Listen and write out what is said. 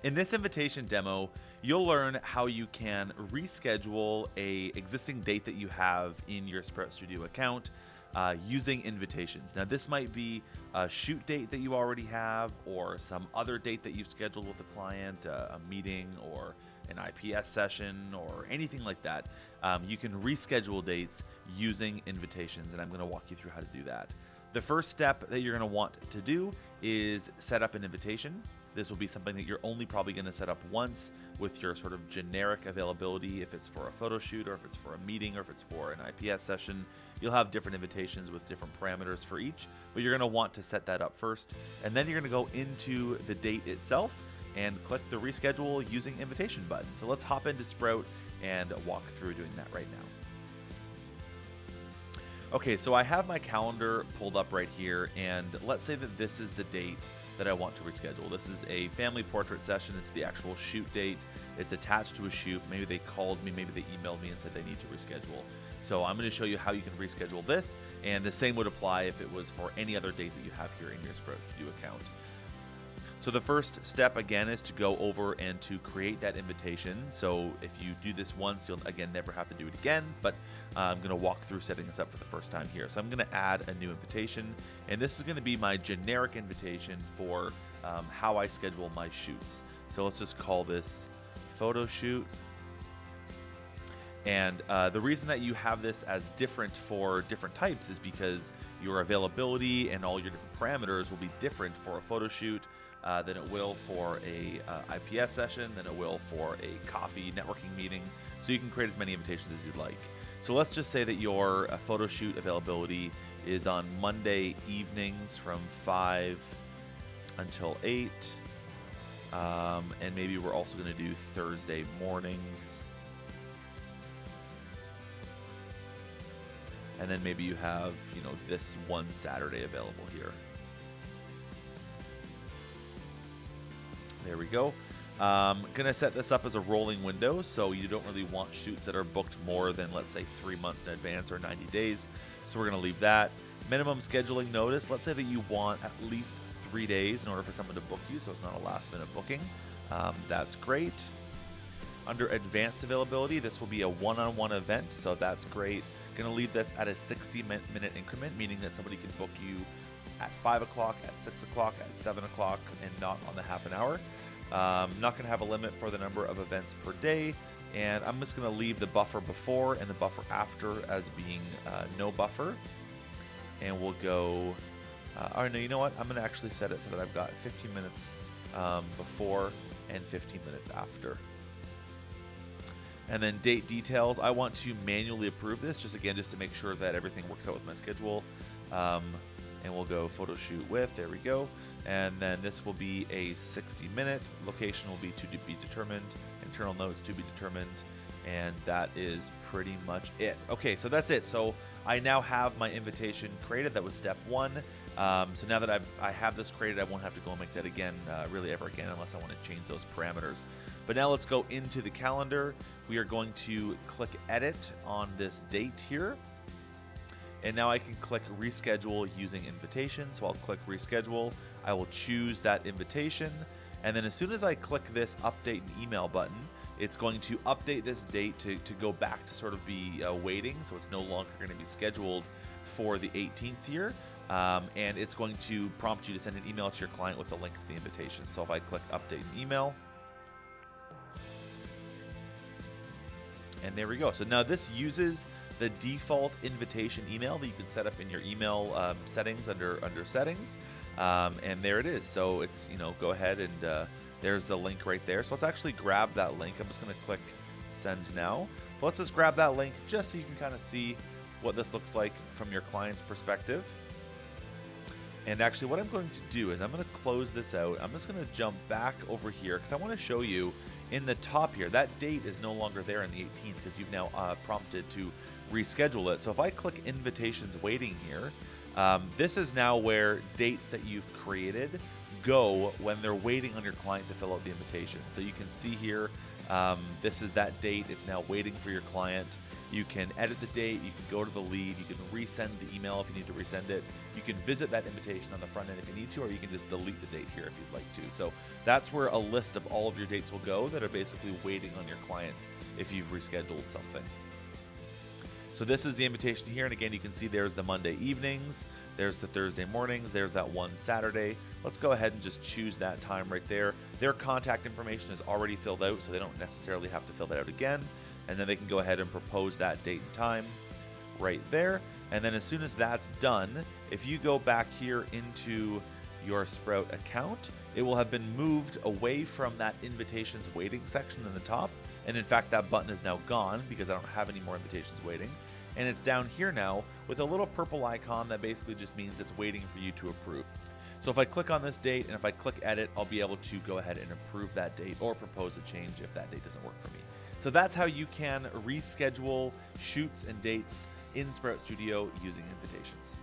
In this invitation demo, you'll learn how you can reschedule a existing date that you have in your Sprout Studio account using invitations. Now, this might be a shoot date that you already have, or some other date that you've scheduled with a client, a meeting, or an IPS session, or anything like that. You can reschedule dates using invitations, and I'm going to walk you through how to do that. The first step that you're going to want to do is set up an invitation. This will be something that you're only probably going to set up once with your sort of generic availability. If it's for a photo shoot, or if it's for a meeting, or if it's for an IPS session, you'll have different invitations with different parameters for each, but you're going to want to set that up first. And then you're going to go into the date itself and click the reschedule using invitation button. So let's hop into Sprout and walk through doing that right now. Okay, so I have my calendar pulled up right here, and let's say that this is the date that I want to reschedule. This is a family portrait session. It's the actual shoot date. It's attached to a shoot. Maybe they called me, maybe they emailed me and said they need to reschedule. So I'm going to show you how you can reschedule this, and the same would apply if it was for any other date that you have here in your Sprout Studio account. So the first step, again, is to go over and to create that invitation. So if you do this once, you'll, again, never have to do it again, but I'm going to walk through setting this up for the first time here. So I'm going to add a new invitation, and this is going to be my generic invitation for how I schedule my shoots. So let's just call this photo shoot. And the reason that you have this as different for different types is because your availability and all your different parameters will be different for a photo shoot than it will for a IPS session, than it will for a coffee networking meeting. So you can create as many invitations as you'd like. So let's just say that your photo shoot availability is on Monday evenings from 5 until 8. And maybe we're also going to do Thursday mornings. And then maybe you have, this one Saturday available here. There we go. Gonna set this up as a rolling window, so you don't really want shoots that are booked more than, let's say, 3 months in advance or 90 days. So we're gonna leave that. Minimum scheduling notice. Let's say that you want at least 3 days in order for someone to book you, so it's not a last minute booking. That's great. Under advanced availability, this will be a one-on-one event, so that's great. Gonna leave this at a 60-minute increment, meaning that somebody can book you at 5 o'clock, at 6 o'clock, at 7 o'clock, and not on the half an hour. Not gonna have a limit for the number of events per day, and I'm just gonna leave the buffer before and the buffer after as being no buffer. And we'll go, or no, you know what? I'm gonna actually set it so that I've got 15 minutes before and 15 minutes after. And then date details, I want to manually approve this, just to make sure that everything works out with my schedule. And we'll go photo shoot with, there we go. And then this will be a 60-minute, location will be to be determined, internal notes to be determined, and that is pretty much it. Okay, so that's it. So I now have my invitation created. That was step one. So now that I have this created, I won't have to go and make that again, really ever again, unless I want to change those parameters. But now let's go into the calendar. We are going to click edit on this date here. And now I can click reschedule using invitation. So I'll click reschedule. I will choose that invitation. And then as soon as I click this update and email button, it's going to update this date to go back to sort of be waiting. So it's no longer going to be scheduled for the 18th here. And it's going to prompt you to send an email to your client with a link to the invitation. So if I click update and email, and there we go. So now this uses the default invitation email that you can set up in your email settings under settings. And there it is. So it's, go ahead and there's the link right there. So let's actually grab that link. I'm just going to click send now. But let's just grab that link just so you can kind of see what this looks like from your client's perspective. And actually what I'm going to do is I'm going to close this out. I'm just going to jump back over here because I want to show you in the top here, that date is no longer there on the 18th because you've now prompted to reschedule it. So if I click invitations waiting here, this is now where dates that you've created go when they're waiting on your client to fill out the invitation. So you can see here, this is that date. It's now waiting for your client. You can edit the date, you can go to the lead, you can resend the email if you need to resend it. You can visit that invitation on the front end if you need to, or you can just delete the date here if you'd like to. So that's where a list of all of your dates will go that are basically waiting on your clients if you've rescheduled something. So this is the invitation here, and again, you can see there's the Monday evenings, there's the Thursday mornings, there's that one Saturday. Let's go ahead and just choose that time right there. Their contact information is already filled out, so they don't necessarily have to fill that out again. And then they can go ahead and propose that date and time right there. And then as soon as that's done, if you go back here into your Sprout account, it will have been moved away from that invitations waiting section in the top. And in fact, that button is now gone because I don't have any more invitations waiting. And it's down here now with a little purple icon that basically just means it's waiting for you to approve. So if I click on this date and if I click edit, I'll be able to go ahead and approve that date or propose a change if that date doesn't work for me. So that's how you can reschedule shoots and dates in Sprout Studio using invitations.